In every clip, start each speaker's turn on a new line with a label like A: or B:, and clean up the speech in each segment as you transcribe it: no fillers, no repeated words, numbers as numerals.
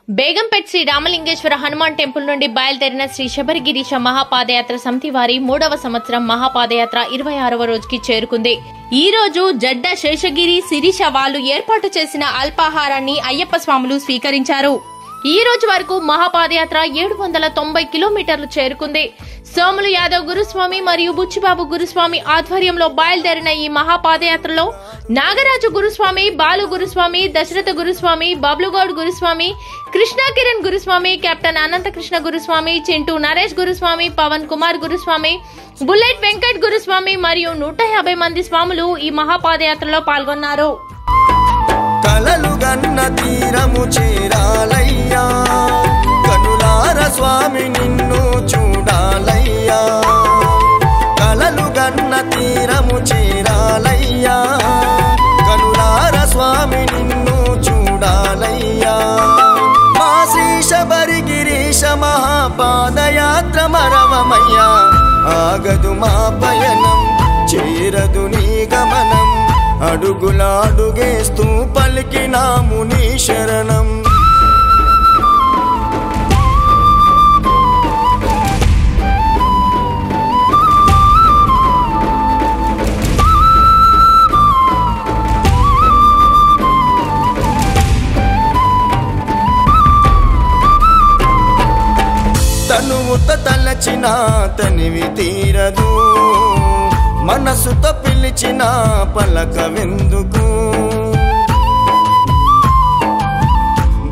A: Begumpet Shri Ramalingeswara Hanuman temple నుండి బయలుదేరిన శ్రీ శబరిగిరీశ మహాపాదయాత్ర సమితి వారి 3వ సంవత్సరం మహాపాదయాత్ర 26వ రోజుకి చేరుకుంది. ఈ రోజు జడ్డ శేషగిరి శిరీష వాళ్ళు ఏర్పాటు చేసిన అల్పాహారాన్ని అయ్యప్ప స్వాములు స్వీకరించారు. ఈ రోజు వరకు మహాపాదయాత్ర 790 కిలోమీటర్లు చేరుకుంది. సోములు యాదవ్ గురుస్వామి మరియు బుచ్చిబాబు గురుస్వామి ఆధ్వర్యంలో బయలుదేరిన ఈ మహాపాదయాత్రలో నాగరాజు గురుస్వామి, బాలు గురుస్వామి, దశరథ గురుస్వామి, బబ్లుగౌడ్ గురుస్వామి, కృష్ణా కిరణ్ గురుస్వామి, కెప్టెన్ అనంతకృష్ణ గురుస్వామి, చింటూ నరేష్ గురుస్వామి, పవన్ కుమార్ గురుస్వామి, బుల్లెట్ వెంకట్ గురుస్వామి మరియు 150 మంది స్వాములు ఈ మహాపాదయాత్రలో పాల్గొన్నారు.
B: కలలు గన్న తీరము చేరాలయ్యా, కనులార స్వామి నిన్ను చూడాలయ్యా. కలలు గన్న తీరము చేరాలయ్యా, కనులార స్వామి నిన్ను చూడాలయ్యా. మా శ్రీ శబరిగిరీశ మహాపాదయాత్ర మరవమయ్యా, ఆగదు మా పయనం, చేరదు నీ గమనం. అడుగులాడుగేస్తూ పలికినాము నీ శరణం. తనువుత తలచిన తనివి తీరదు, మనసుతో పిలిచిన పలకవెందుకు.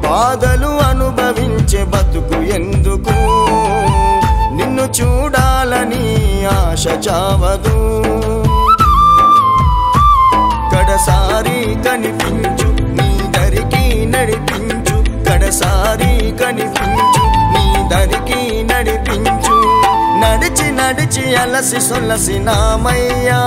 B: బాధలు అనుభవించే బతుకు ఎందుకు, నిన్ను చూడాలని ఆశ చావదు. కడసారి కనిపించు, నీ దరికి నడిపించు. కడసారి కనిపించు, నీ దరికి నడిపించు. నడిచి నడిచి అలసి సొలసి నామయ్యా,